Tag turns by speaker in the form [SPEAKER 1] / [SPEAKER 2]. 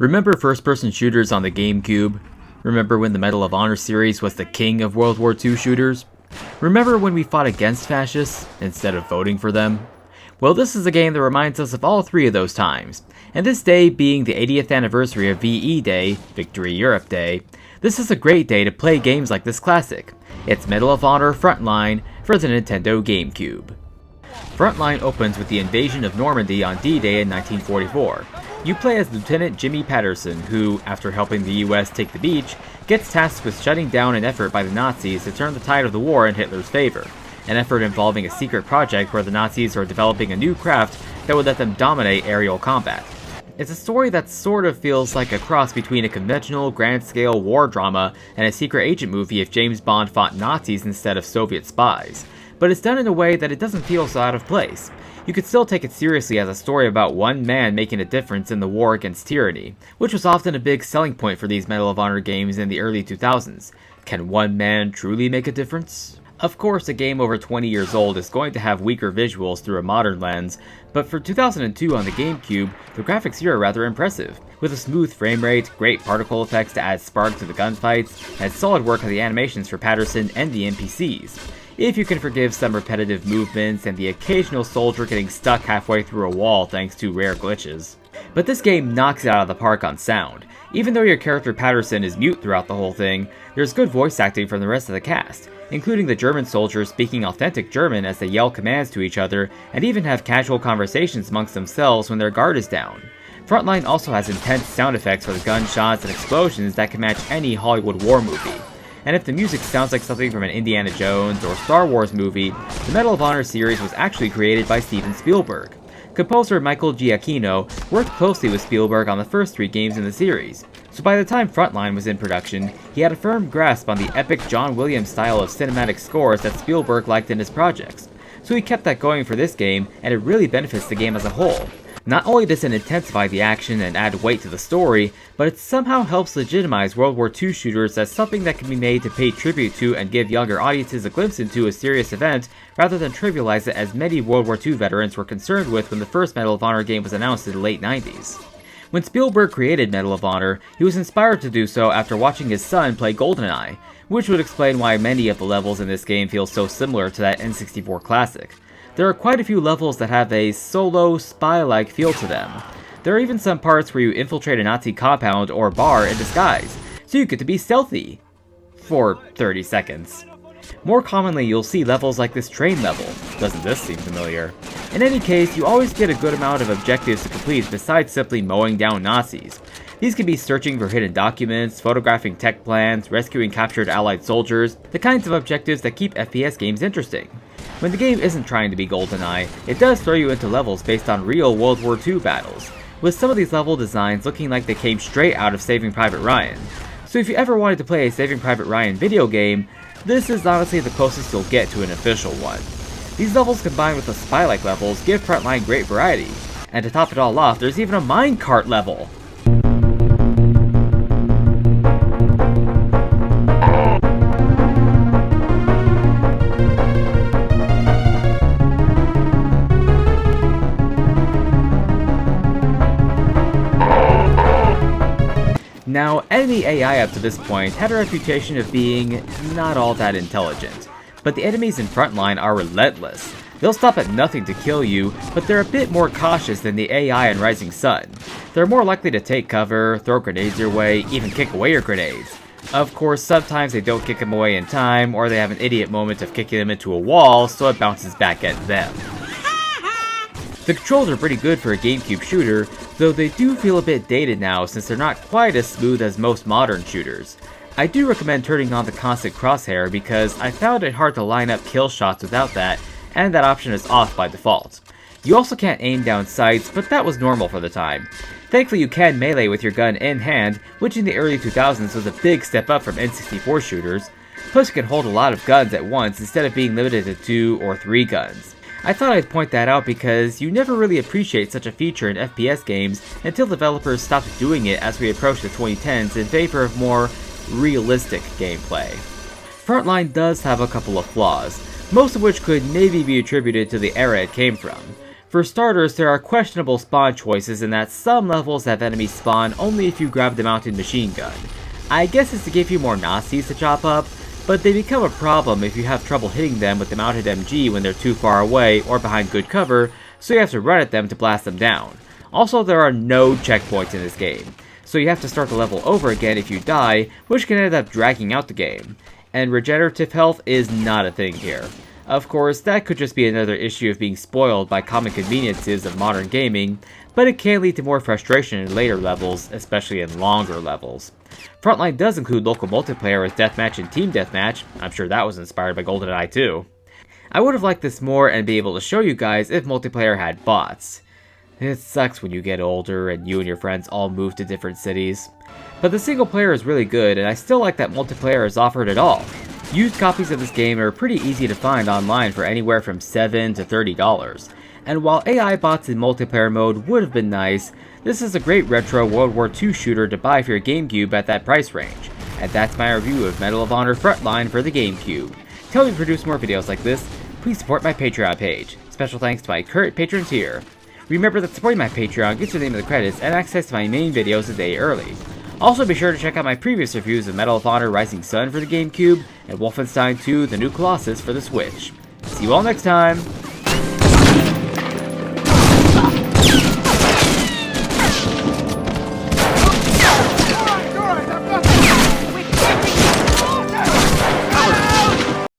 [SPEAKER 1] Remember first-person shooters on the GameCube? Remember when the Medal of Honor series was the king of World War II shooters? Remember when we fought against fascists instead of voting for them? Well, this is a game that reminds us of all three of those times, and this day being the 80th anniversary of VE Day, Victory Europe Day, this is a great day to play games like this classic. It's Medal of Honor Frontline for the Nintendo GameCube. Frontline opens with the invasion of Normandy on D-Day in 1944. You play as Lieutenant Jimmy Patterson, who, after helping the US take the beach, gets tasked with shutting down an effort by the Nazis to turn the tide of the war in Hitler's favor, an effort involving a secret project where the Nazis are developing a new craft that would let them dominate aerial combat. It's a story that sort of feels like a cross between a conventional, grand-scale war drama and a secret agent movie if James Bond fought Nazis instead of Soviet spies, but it's done in a way that it doesn't feel so out of place. You could still take it seriously as a story about one man making a difference in the war against tyranny, which was often a big selling point for these Medal of Honor games in the early 2000s. Can one man truly make a difference? Of course, a game over 20 years old is going to have weaker visuals through a modern lens, but for 2002 on the GameCube, the graphics here are rather impressive, with a smooth frame rate, great particle effects to add spark to the gunfights, and solid work on the animations for Patterson and the NPCs. If you can forgive some repetitive movements and the occasional soldier getting stuck halfway through a wall thanks to rare glitches. But this game knocks it out of the park on sound. Even though your character Patterson is mute throughout the whole thing, there's good voice acting from the rest of the cast, including the German soldiers speaking authentic German as they yell commands to each other and even have casual conversations amongst themselves when their guard is down. Frontline also has intense sound effects for the gunshots and explosions that can match any Hollywood war movie. And if the music sounds like something from an Indiana Jones or Star Wars movie, the Medal of Honor series was actually created by Steven Spielberg. Composer Michael Giacchino worked closely with Spielberg on the first 3 games in the series, so by the time Frontline was in production, he had a firm grasp on the epic John Williams style of cinematic scores that Spielberg liked in his projects. So he kept that going for this game, and it really benefits the game as a whole. Not only does it intensify the action and add weight to the story, but it somehow helps legitimize World War II shooters as something that can be made to pay tribute to and give younger audiences a glimpse into a serious event, rather than trivialize it as many World War II veterans were concerned with when the first Medal of Honor game was announced in the late 90s. When Spielberg created Medal of Honor, he was inspired to do so after watching his son play GoldenEye, which would explain why many of the levels in this game feel so similar to that N64 classic. There are quite a few levels that have a solo, spy-like feel to them. There are even some parts where you infiltrate a Nazi compound or bar in disguise, so you get to be stealthy. For 30 seconds. More commonly, you'll see levels like this train level. Doesn't this seem familiar? In any case, you always get a good amount of objectives to complete besides simply mowing down Nazis. These can be searching for hidden documents, photographing tech plans, rescuing captured Allied soldiers, the kinds of objectives that keep FPS games interesting. When the game isn't trying to be GoldenEye, it does throw you into levels based on real World War II battles, with some of these level designs looking like they came straight out of Saving Private Ryan. So if you ever wanted to play a Saving Private Ryan video game, this is honestly the closest you'll get to an official one. These levels combined with the spy-like levels give Frontline great variety, and to top it all off, there's even a minecart level! Now, enemy AI up to this point had a reputation of being not all that intelligent, but the enemies in Frontline are relentless. They'll stop at nothing to kill you, but they're a bit more cautious than the AI in Rising Sun. They're more likely to take cover, throw grenades your way, even kick away your grenades. Of course, sometimes they don't kick them away in time, or they have an idiot moment of kicking them into a wall, so it bounces back at them. The controls are pretty good for a GameCube shooter, though they do feel a bit dated now since they're not quite as smooth as most modern shooters. I do recommend turning on the constant crosshair because I found it hard to line up kill shots without that, and that option is off by default. You also can't aim down sights, but that was normal for the time. Thankfully you can melee with your gun in hand, which in the early 2000s was a big step up from N64 shooters, plus you can hold a lot of guns at once instead of being limited to 2 or 3 guns. I thought I'd point that out because you never really appreciate such a feature in FPS games until developers stopped doing it as we approach the 2010s in favor of more realistic gameplay. Frontline does have a couple of flaws, most of which could maybe be attributed to the era it came from. For starters, there are questionable spawn choices in that some levels have enemies spawn only if you grab the mounted machine gun. I guess it's to give you more Nazis to chop up, but they become a problem if you have trouble hitting them with the mounted MG when they're too far away or behind good cover, so you have to run at them to blast them down. Also, there are no checkpoints in this game, so you have to start the level over again if you die, which can end up dragging out the game. And regenerative health is not a thing here. Of course, that could just be another issue of being spoiled by common conveniences of modern gaming, but it can lead to more frustration in later levels, especially in longer levels. Frontline does include local multiplayer with deathmatch and team deathmatch. I'm sure that was inspired by GoldenEye too. I would have liked this more and be able to show you guys if multiplayer had bots. It sucks when you get older and you and your friends all move to different cities. But the single player is really good, and I still like that multiplayer is offered at all. Used copies of this game are pretty easy to find online for anywhere from $7 to $30. And while AI bots in multiplayer mode would have been nice, this is a great retro World War II shooter to buy for your GameCube at that price range. And that's my review of Medal of Honor Frontline for the GameCube. To help me produce more videos like this, please support my Patreon page. Special thanks to my current patrons here. Remember that supporting my Patreon gets your name in the credits and access to my main videos a day early. Also be sure to check out my previous reviews of Medal of Honor Rising Sun for the GameCube and Wolfenstein 2 The New Colossus for the Switch. See you all next time!